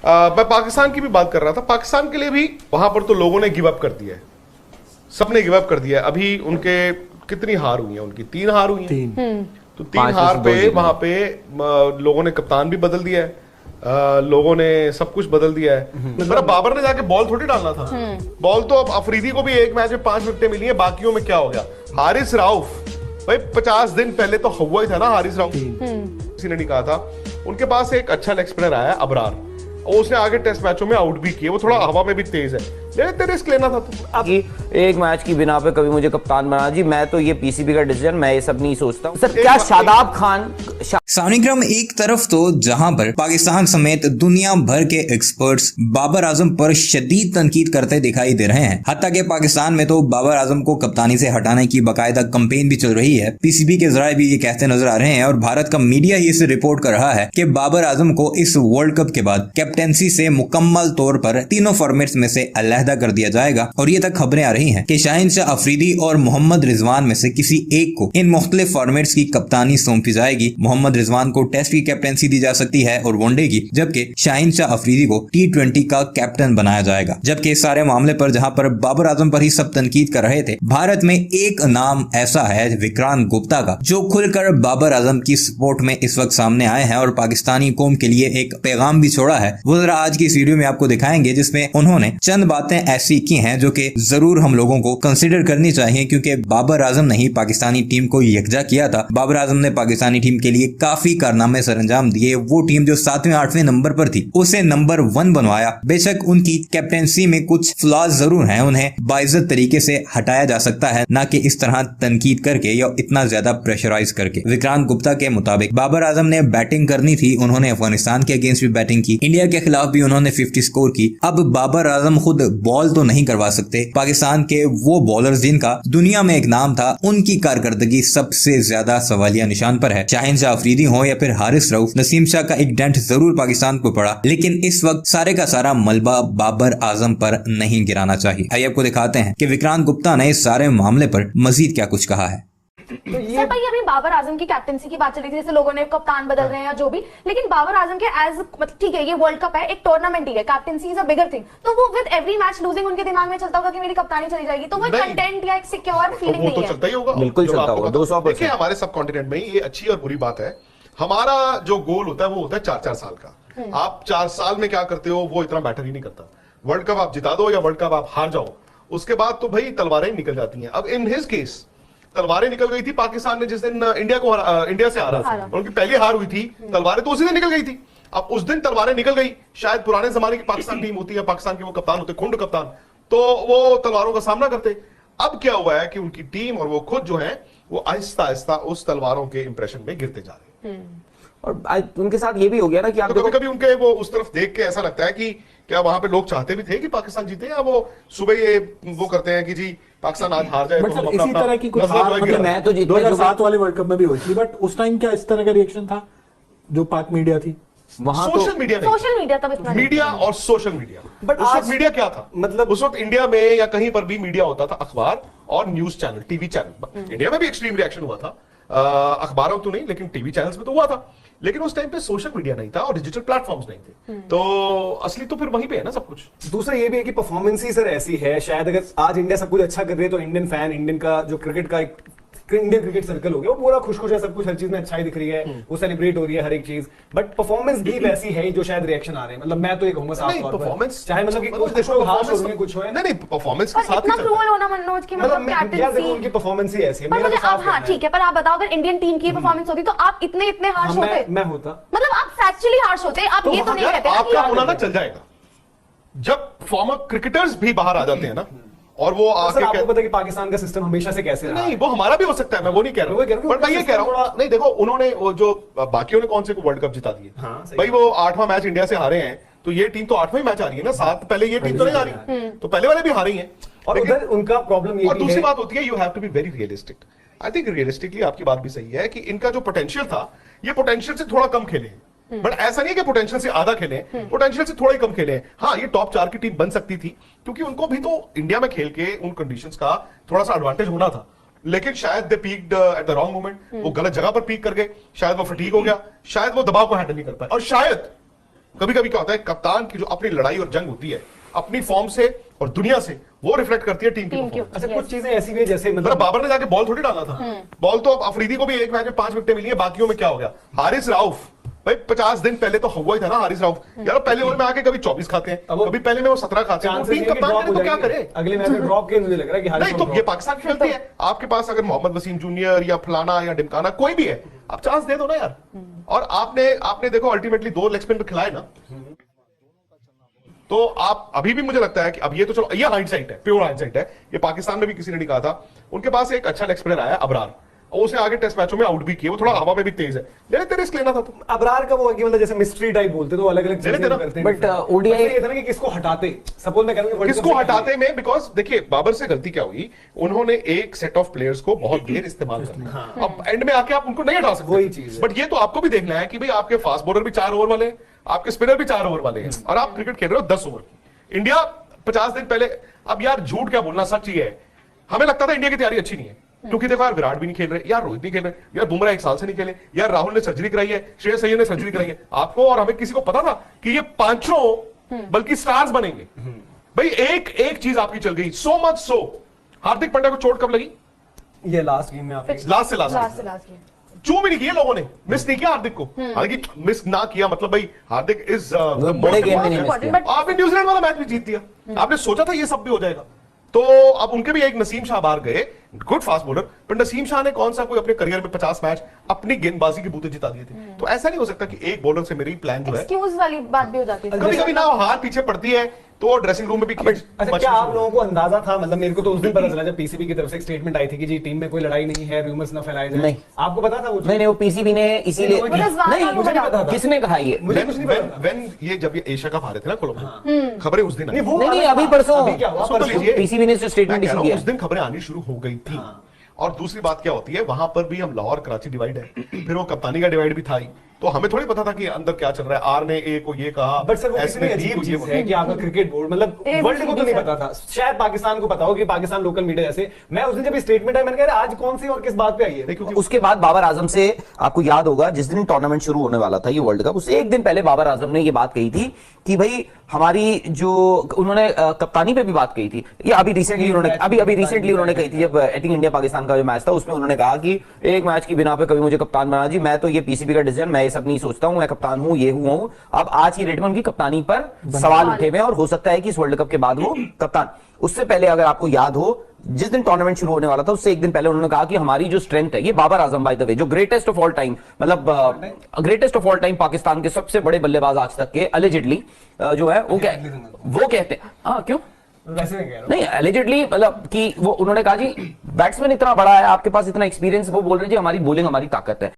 मैं पाकिस्तान की भी बात कर रहा था। पाकिस्तान के लिए भी वहां पर तो लोगों ने गिव अप कर दिया है, सबने गिव अप कर दिया है। अभी उनके कितनी हार हुई है? उनकी 3 हार हुई है। तो 3 हार पे वहां पे लोगों ने कप्तान भी बदल दिया है, लोगों ने सब कुछ बदल दिया है। मतलब बाबर ने जाके बॉल थोड़ी डालना था। बॉल तो अब अफरीदी को भी एक मैच में 5 विकेटें मिली है, बाकियों में क्या हो गया? हारिस राउफ भाई 50 दिन पहले तो हुआ ही था ना हारिस राउफ, किसी ने नहीं कहा था। उनके पास एक अच्छा लेग स्पिनर आया अबरार, और उसने आगे टेस्ट मैचों में आउट भी किए, वो थोड़ा हवा में भी तेज है, लेकिन रिस्क लेना था। तो एक मैच की बिना पे कभी मुझे कप्तान बना जी, मैं तो ये पीसीबी का डिसीजन, मैं ये सब नहीं सोचता सर। क्या शादाब खान सानिक्रम एक तरफ तो जहां पर पाकिस्तान समेत दुनिया भर के एक्सपर्ट्स बाबर आजम पर शदीद तनकीद करते दिखाई दे रहे हैं, हत्ता के पाकिस्तान में तो बाबर आजम को कप्तानी से हटाने की बाकायदा कैंपेन भी चल रही है। पीसीबी के जराये भी ये कहते नजर आ रहे हैं और भारत का मीडिया ही इसे रिपोर्ट कर रहा है कि बाबर आजम को इस वर्ल्ड कप के बाद कैप्टेंसी से मुकम्मल तौर पर तीनों फॉर्मेट्स में से अलहदा कर दिया जाएगा। और ये तक खबरें आ रही हैं कि शाहिन शाह अफरीदी और मोहम्मद रिजवान में से किसी एक को इन मुख्तलिफ फॉर्मेट्स की कप्तानी सौंपी जाएगी। मोहम्मद रिजवान को टेस्ट की कैप्टेंसी दी जा सकती है और वनडे की, जबकि शाहिन शाह अफरीदी को T20 का कैप्टन बनाया जाएगा। जबकि इस सारे मामले पर जहां पर बाबर आजम पर ही सब तनकीद कर रहे थे, भारत में एक नाम ऐसा है विक्रांत गुप्ता का, जो खुलकर बाबर आजम की सपोर्ट में इस वक्त सामने आए हैं और पाकिस्तानी कौम के लिए एक पैगाम भी छोड़ा है। वो जरा आज की इस वीडियो में आपको दिखाएंगे, जिसमें उन्होंने चंद बातें ऐसी की हैं जो कि जरूर हम लोगों को कंसिडर करनी चाहिए, क्योंकि बाबर आजम ने ही पाकिस्तानी टीम को यकजा किया था। बाबर आजम ने पाकिस्तानी टीम के लिए काफी कारनामे सरंजाम दिए। वो टीम जो 7वें 8वें नंबर पर थी उसे नंबर 1 बनवाया। बेशक उनकी कैप्टेंसी में कुछ फ्लॉज जरूर हैं, उन्हें बाइज्जत तरीके से हटाया जा सकता है, ना कि इस तरह तनकीद करके या इतना ज्यादा प्रेशराइज करके। विक्रांत गुप्ता के मुताबिक बाबर आजम ने बैटिंग करनी थी, उन्होंने अफगानिस्तान के अगेंस्ट भी बैटिंग की, इंडिया के खिलाफ भी उन्होंने 50 स्कोर की। अब बाबर आजम खुद बॉल तो नहीं करवा सकते। पाकिस्तान के वो बॉलर्स जिनका दुनिया में एक नाम था, उनकी कारकर्दगी सबसे ज्यादा सवालिया निशान पर है। शाहिन शाह अफरीदी हो या फिर हारिस रऊफ, नसीम शाह का एक डेंट जरूर पाकिस्तान को पड़ा, लेकिन इस वक्त सारे का सारा मलबा बाबर आजम पर नहीं गिराना चाहिए। आइए आपको दिखाते हैं कि विक्रांत गुप्ता ने इस सारे मामले पर मजीद क्या कुछ कहा है। तो ये भाई अभी बाबर आजम की कैप्टेंसी की बात चली थी, जैसे लोगों ने कप्तान बदल रहे हैं या जो भी, लेकिन बाबर आजम के एज मतलब ठीक है ये वर्ल्ड कप है, एक टूर्नामेंट ही है, captaincy is a bigger thing, तो वो विद एवरी मैच लूजिंग उनके दिमाग में चलता होगा कि मेरी कप्तानी चली जाएगी, तो वो कंटेंट या एक सिक्योर फीलिंग नहीं है। चलता ही होगा, बिल्कुल चलता होगा 200%। देखिए हमारे सब कॉन्टिनेंट में ये अच्छी और बुरी बात है। हमारा जो गोल होता है वो होता है 4-4 साल का। आप 4 साल में क्या करते हो वो इतना मैटर ही नहीं करता। वर्ल्ड कप आप जिता दो या वर्ल्ड कप आप हार जाओ, उसके बाद तो भाई तलवारें निकल जाती हैं। अब इन हिज केस तलवारें निकल गई थी। पाकिस्तान ने जिस दिन इंडिया से हारा, उनकी पहली हार हुई थी, तलवारें तो उसी दिन निकल गई थी। अब उस दिन तलवारें निकल गई, शायद पुराने जमाने की पाकिस्तान टीम होती है, पाकिस्तान के वो कप्तान होते खुंड कप्तान, तो वो तलवारों का सामना करते। अब क्या हुआ है कि उनकी टीम और वो खुद जो है वो आहिस्ता आहिस्ता उस तलवारों के इंप्रेशन में गिरते जा रहे हैं। और उनके साथ ये भी हो गया ना कि आप तो कभी उनके वो उस तरफ देख के ऐसा लगता है कि क्या वहां पे लोग चाहते भी थे कि पाकिस्तान जीते, या वो सुबह ये वो करते हैं कि जी पाकिस्तान आज हार जाए। तो इसी तरह की कुछ मैं तो 2007 वाले वर्ल्ड कप में भी हुई थी, बट उस टाइम क्या इस तरह का रिएक्शन था जो पाक मीडिया थी वहां? सोशल मीडिया तब इतना मीडिया और सोशल मीडिया, बट उस वक्त मीडिया क्या था? मतलब उस वक्त इंडिया में या कहीं पर भी मीडिया होता था अखबार और news channel, TV channel. India में भी एक्सट्रीम रिएक्शन हुआ था, अखबारों तो नहीं लेकिन टीवी चैनल्स में तो हुआ था, लेकिन उस टाइम पे सोशल मीडिया नहीं था और डिजिटल प्लेटफॉर्म्स नहीं थे, तो असली तो फिर वहीं पे है ना सब कुछ। दूसरा ये भी है कि परफॉर्मेंस ही सर ऐसी है, शायद अगर आज इंडिया सब कुछ अच्छा कर रही है तो इंडियन फैन, इंडियन का जो क्रिकेट का एक इंडियन क्रिकेट सर्कल हो गया वो पूरा खुश है, सब कुछ हर चीज में अच्छाई दिख रही है, वो सेलिब्रेट हो रही है हर एक चीज, बट परफॉर्मेंस भी वैसी है जो शायद रिएक्शन आ रहे हैं। मतलब मैं तो ये कहूंगा साफ तौर पर परफॉर्मेंस चाहे मतलब कि कुछ देशों का हार्श हो रही है, कुछ हो है नहीं परफॉर्मेंस के साथ इतना क्रूअल होना मनोज की मतलब कैप्टेंसी उनकी परफॉर्मेंस ही ऐसी है। पर मुझे अब हाँ ठीक है, पर आप बताओ अगर इंडियन टीम की परफॉर्मेंस होती तो आप इतने हार्श होते? मैं होता, मतलब आप फैक्चुअली हार्श होते, आप ये तो नहीं कहते आपका होना ना चल जाएगा जब फॉर्मर क्रिकेटर्स भी बाहर आ जाते हैं ना, और वो आके आपको पता है कि पाकिस्तान का सिस्टम हमेशा से कैसे रहा? नहीं वो हमारा भी हो सकता है, मैं वो नहीं कह रहा हूं, बट मैं ये कह रहा हूं नहीं देखो उन्होंने वो जो बाकियों ने कौन से को वर्ल्ड कप जिता दिए, भाई वो 8वां मैच इंडिया से हारे हैं, तो ये टीम तो 8वां मैच आ रही है ना, 7 पहले ये टीम तो नहीं आ रही, तो पहले वाले भी हारे हैं। और उधर उनका प्रॉब्लम ये और दूसरी बात होती है you have to be very realistic. I think realistically आपकी बात भी सही है कि इनका जो पोटेंशियल था ये पोटेंशियल से थोड़ा कम खेले, बट ऐसा नहीं है कि पोटेंशियल से आधा खेले, पोटेंशियल से थोड़ा ही कम खेले। हाँ ये टॉप 4 की टीम बन सकती थी क्योंकि उनको भी तो इंडिया में खेल के उन कंडीशंस का थोड़ा सा एडवांटेज होना था, लेकिन शायद they peaked at the wrong moment, वो गलत जगह पर पीक कर गए, शायद वो फटीग हो गया, शायद वो दबाव को हैंडल नहीं कर पाए, और शायद कभी कभी क्या होता है, कप्तान की जो अपनी लड़ाई और जंग होती है अपनी फॉर्म से और दुनिया से, वो रिफ्लेक्ट करती है टीम की परफॉर्मेंस। अच्छा कुछ चीजें ऐसी भी है जैसे मतलब बाबर ने जाके बॉल थोड़ी डाला था, बॉल तो अफरीदी को भी एक मैच में 5 विकेटें मिली है, बाकियों में क्या हो गया। हारिस राउफ भाई 50 दिन पहले तो हुआ ही था ना हारिस राउफ यार, पहले ओवर में आके कभी 24 खाते हैं, कभी पहले में वो 17 खाते हैं, टीम कप्तान करे तो क्या करे, अगले मैच में ड्रॉप के मुझे लग रहा है कि नहीं तो ये पाकिस्तान की गलती है। आपके पास अगर मोहम्मद वसीम जूनियर या फलाना या डिमकाना कोई भी है, आप चांस दे दो ना यार। और आपने देखो अल्टीमेटली 2 लेग स्पिन खिलाए ना, तो आप अभी भी मुझे लगता है कि अब ये तो चलो ये हाइंडसाइट है, प्योर हाइंडसाइट है, ये पाकिस्तान में भी किसी ने नहीं कहा था। उनके पास एक अच्छा लेग स्पिनर आया अबरार, और उसे आगे टेस्ट मैचों में आउट भी किया, वो थोड़ा हवा में भी तेज है, तेरे रिस्क लेना था। तो अबरार का वो है कि मतलब जैसे मिस्ट्री टाइप बोलते तो अलग अलग चीजें करते हैं, बट ओडीआई ये था ना कि किसको हटाते, सपोज मैं कह किसको हटाते में, बिकॉज देखिए बाबर से गलती क्या हुई, उन्होंने एक सेट ऑफ प्लेयर्स को बहुत देर इस्तेमाल करना, अब एंड में आके आप उनको नहीं हटा सकते, वही चीज है। बट ये तो आपको भी देखना है कि भाई आपके फास्ट बॉलर भी 4 ओवर वाले हैं, आपके स्पिनर भी 4 ओवर वाले हैं, और आप क्रिकेट खेल रहे हो 10 ओवर की। इंडिया 50 दिन पहले, अब यार झूठ क्या बोलना, सच ही है, हमें लगता था इंडिया की तैयारी अच्छी नहीं है, क्योंकि देखो यार विराट भी नहीं खेल रहे, यार रोहित नहीं खेल रहे, यार बुमराह 1 साल से नहीं खेले, यार राहुल ने सर्जरी कराई है, श्रेयस अय्यर ने सर्जरी कराई है। आपको और हमें किसी को पता था कि ये पांचों बल्कि स्टार्स बनेंगे। भाई एक चीज आपकी चल गई, so much so, Hardik Pandya को चोट कब लगी? ये लास्ट गेम में आप लास्ट से लास्ट चू भी नहीं किया लोगों ने, मिस नहीं किया हार्दिक को, हालांकि मिस ना किया मतलब भाई हार्दिक इज बड़े गेम में नहीं मिस किया। आपने न्यूजीलैंड वाला मैच भी जीत दिया, आपने सोचा था ये सब भी हो जाएगा। तो अब उनके भी एक नसीम शाह बाहर गए, गुड फास्ट बॉलर, पर नसीम शाह ने कौन सा कोई अपने करियर में 50 मैच अपनी गेंदबाजी के बूते जिता दिए थे। तो ऐसा नहीं हो सकता कि एक बॉलर से मेरी प्लान जो है, एक्सक्यूज वाली बात भी हो जाती है कभी कभी ना हार पीछे पड़ती है, तो ड्रेसिंग रूम में भी अच्छा क्या आप लोगों को अंदाजा था, मतलब मेरे को तो उस दिन पता चला जब पीसीबी की तरफ से एक स्टेटमेंट आई थी कि जी टीम में कोई लड़ाई नहीं है, रूमर्स ना फैलाए जाए, नहीं। आपको पता था वो? नहीं वो पीसीबी ने इसीलिए नहीं मुझे नहीं पता था, किसने कहा ये? मुझे कुछ नहीं पता था। When ये जब ये एशिया कप हारे थे ना कोलंबो, खबरें उस दिन आई। नहीं अभी परसों क्या हुआ? सुन तो लीजिए, पीसीबी ने स्टेटमेंट मैं कह इशू रहा हूं, किया। उस दिन खबरें आनी शुरू हो गई थी। और दूसरी बात क्या होती है, वहां पर भी हम लाहौर कराची डिवाइड है, फिर वो कप्तानी का डिवाइड भी था ही, तो हमें थोड़ी पता था कि अंदर क्या चल रहा है। आर ने ए को ये कहा, बट सर वो एस कितनी ने बी अजीब को ये चीज है कि आपका क्रिकेट बोर्ड मतलब वर्ल्ड को तो नहीं पता था, शायद पाकिस्तान को पता हो कि पाकिस्तान लोकल मीडिया जैसे, मैं उस दिन जब स्टेटमेंट आई मैंने कहा आज कौन सी और किस बात पे आई है, क्योंकि उसके बाद बाबर आजम से आपको याद होगा जिस दिन टूर्नामेंट शुरू होने वाला था ये वर्ल्ड कप, उससे एक दिन पहले बाबर आजम ने ये बात कही थी कि भाई हमारी जो उन्होंने कप्तानी पे भी बात कही थी, ये अभी रिसेंटली उन्होंने कही थी जब आई थिंक इंडिया पाकिस्तान का जो मैच था उसमें उन्होंने कहा कि एक मैच की बिना पे कभी मुझे कप्तान बना जी, मैं तो ये पीसीबी का डिसीजन, मैं ये सब नहीं सोचता हूं, मैं कप्तान हूं, ये हुआ हूं। अब आज की डेट में उनकी कप्तानी पर सवाल उठे हुए हैं और हो सकता है कि इस वर्ल्ड कप के बाद वो कप्तान, उससे पहले अगर आपको याद हो जिस दिन टूर्नामेंट शुरू होने वाला था उससे एक दिन पहले उन्होंने कहा कि हमारी जो स्ट्रेंथ है, ये Babar Azam by the way जो ग्रेटेस्ट ऑफ ऑल टाइम, मतलब greatest of all time Pakistan के सबसे बड़े बल्लेबाज आज तक के अलिजिडली जो है वो कहते हैं हाँ क्यों वैसे मैं कह रहा हूं नहीं एलिजिडली, मतलब कि वो उन्होंने कहा जी बैट्समैन इतना बड़ा है, आपके पास इतना एक्सपीरियंस, वो बोल रहे जी हमारी बॉलिंग हमारी ताकत है।